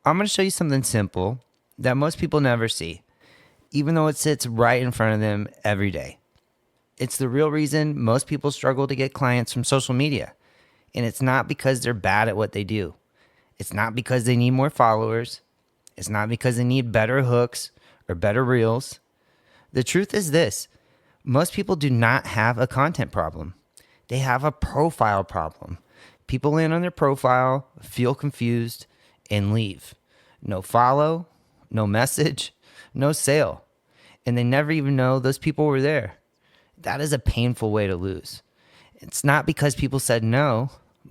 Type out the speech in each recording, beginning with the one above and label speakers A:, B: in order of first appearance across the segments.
A: I'm going to show you something simple that most people never see, even though it sits right in front of them every day. It's the real reason most people struggle to get clients from social media. And it's not because they're bad at what they do. It's not because they need more followers. It's not because they need better hooks or better reels. The truth is this: most people do not have a content problem. They have a profile problem. People land on their profile, feel confused, and leave. No follow, no message, no sale. And they never even know those people were there. That is a painful way to lose. It's not because people said no,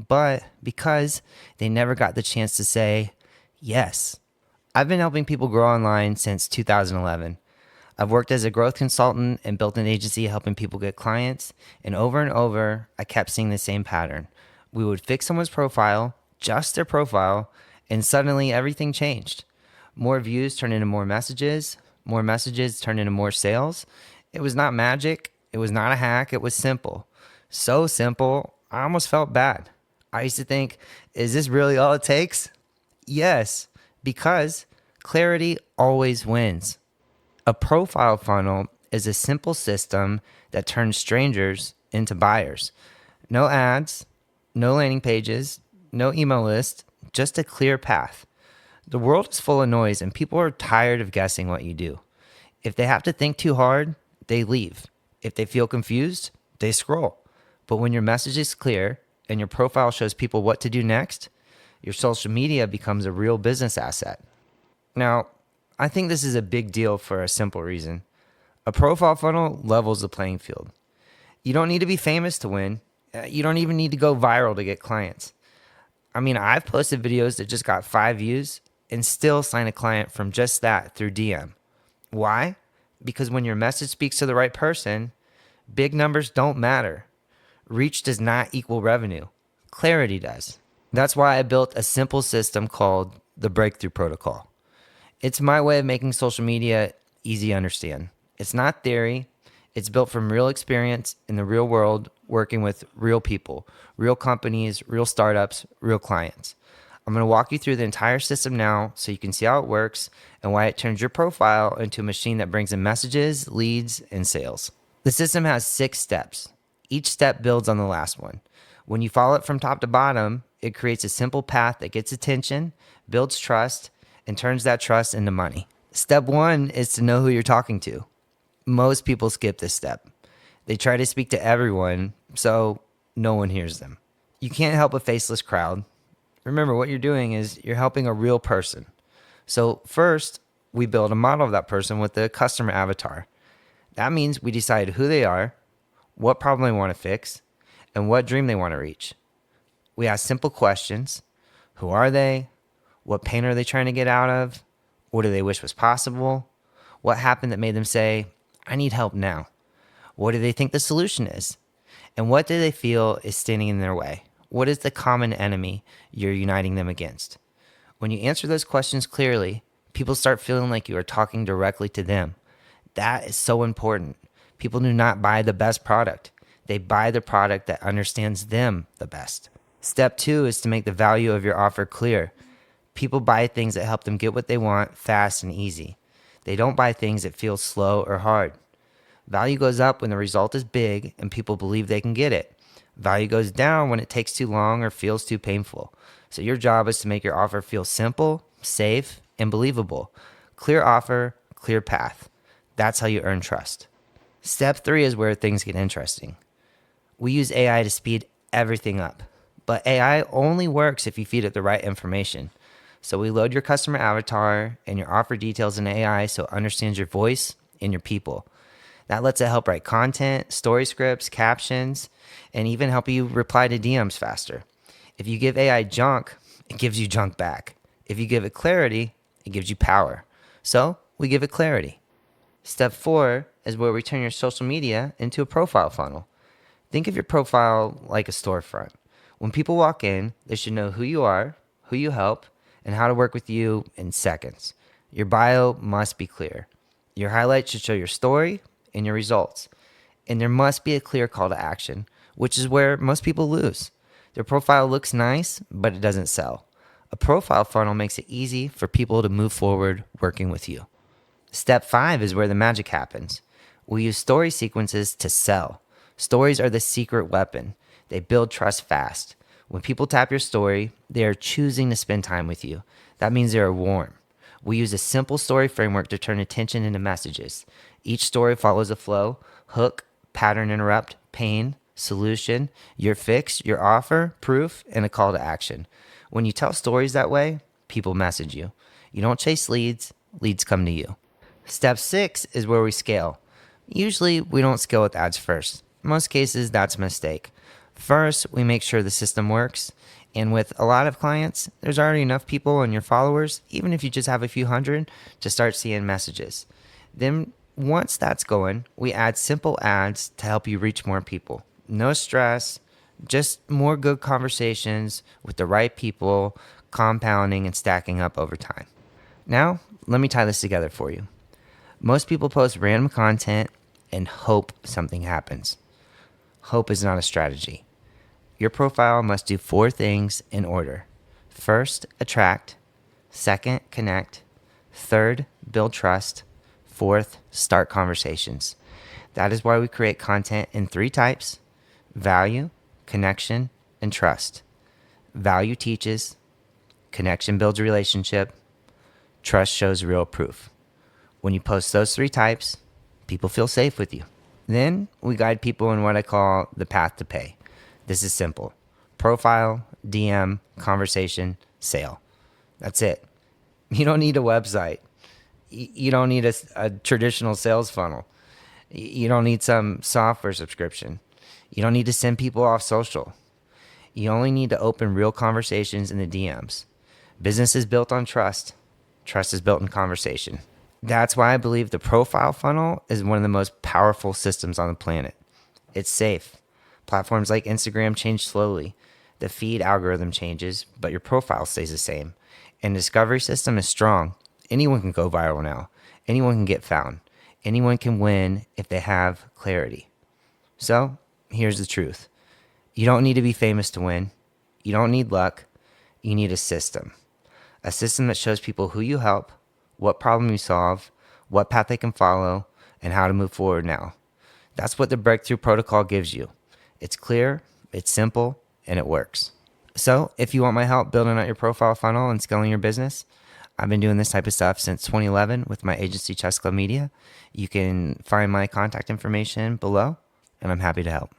A: but because they never got the chance to say yes. I've been helping people grow online since 2011. I've worked as a growth consultant and built an agency helping people get clients. And over, I kept seeing the same pattern. We would fix someone's profile, just their profile, and suddenly everything changed. More views turned into more messages turned into more sales. It was not magic. It was not a hack. It was simple. So simple, I almost felt bad. I used to think, is this really all it takes? Yes, because clarity always wins. A profile funnel is a simple system that turns strangers into buyers. No ads, no landing pages, no email list, just a clear path. The world is full of noise and people are tired of guessing what you do. If they have to think too hard, they leave. If they feel confused, they scroll. But when your message is clear and your profile shows people what to do next, your social media becomes a real business asset. Now, I think this is a big deal for a simple reason. A profile funnel levels the playing field. You don't need to be famous to win. You don't even need to go viral to get clients. I mean, I've posted videos that just got 5 views and still sign a client from just that through DM. Why? Because when your message speaks to the right person, big numbers don't matter. Reach does not equal revenue. Clarity does. That's why I built a simple system called the Breakthrough Protocol. It's my way of making social media easy to understand. It's not theory. It's built from real experience in the real world, working with real people, real companies, real startups, real clients. I'm going to walk you through the entire system now so you can see how it works and why it turns your profile into a machine that brings in messages, leads, and sales. The system has 6 steps. Each step builds on the last one. When you follow it from top to bottom, it creates a simple path that gets attention, builds trust, and turns that trust into money. Step 1 is to know who you're talking to. Most people skip this step. They try to speak to everyone, so no one hears them. You can't help a faceless crowd. Remember, what you're doing is you're helping a real person. So first, we build a model of that person with the customer avatar. That means we decide who they are, what problem they want to fix, and what dream they want to reach. We ask simple questions. Who are they? What pain are they trying to get out of? What do they wish was possible? What happened that made them say, I need help now? What do they think the solution is? And what do they feel is standing in their way? What is the common enemy you're uniting them against? When you answer those questions clearly, people start feeling like you are talking directly to them. That is so important. People do not buy the best product. They buy the product that understands them the best. Step 2 is to make the value of your offer clear. People buy things that help them get what they want fast and easy. They don't buy things that feel slow or hard. Value goes up when the result is big and people believe they can get it. Value goes down when it takes too long or feels too painful. So your job is to make your offer feel simple, safe, and believable. Clear offer, clear path. That's how you earn trust. Step 3 is where things get interesting. We use AI to speed everything up, but AI only works if you feed it the right information. So we load your customer avatar and your offer details in AI so it understands your voice and your people. That lets it help write content, story scripts, captions, and even help you reply to DMs faster. If you give AI junk, it gives you junk back. If you give it clarity, it gives you power. So we give it clarity. Step 4 is where we turn your social media into a profile funnel. Think of your profile like a storefront. When people walk in, they should know who you are, who you help, and how to work with you in seconds. Your bio must be clear. Your highlights should show your story and your results. And there must be a clear call to action, which is where most people lose. Their profile looks nice, but it doesn't sell. A profile funnel makes it easy for people to move forward working with you. Step 5 is where the magic happens. We use story sequences to sell. Stories are the secret weapon. They build trust fast. When people tap your story, they are choosing to spend time with you. That means they are warm. We use a simple story framework to turn attention into messages. Each story follows a flow: hook, pattern interrupt, pain, solution, your fix, your offer, proof, and a call to action. When you tell stories that way, people message you. You don't chase leads, leads come to you. Step 6 is where we scale. Usually, we don't scale with ads first. In most cases, that's a mistake. First, we make sure the system works. And with a lot of clients, there's already enough people and your followers, even if you just have a few hundred, to start seeing messages. Then, once that's going, we add simple ads to help you reach more people. No stress, just more good conversations with the right people, compounding and stacking up over time. Now, let me tie this together for you. Most people post random content and hope something happens. Hope is not a strategy. Your profile must do 4 things in order. First, attract. Second, connect. Third, build trust. Fourth, start conversations. That is why we create content in 3 types: value, connection, and trust. Value teaches, connection builds a relationship, trust shows real proof. When you post those 3 types, people feel safe with you. Then we guide people in what I call the path to pay. This is simple: profile, DM, conversation, sale. That's it. You don't need a website. You don't need a traditional sales funnel. You don't need some software subscription. You don't need to send people off social. You only need to open real conversations in the DMs. Business is built on trust. Trust is built in conversation. That's why I believe the profile funnel is one of the most powerful systems on the planet. It's safe. Platforms like Instagram change slowly. The feed algorithm changes, but your profile stays the same. And the discovery system is strong. Anyone can go viral now. Anyone can get found. Anyone can win if they have clarity. So, here's the truth. You don't need to be famous to win. You don't need luck. You need a system. A system that shows people who you help, what problem you solve, what path they can follow, and how to move forward now. That's what the Breakthrough Protocol gives you. It's clear, it's simple, and it works. So if you want my help building out your profile funnel and scaling your business, I've been doing this type of stuff since 2011 with my agency, Chess Club Media. You can find my contact information below, and I'm happy to help.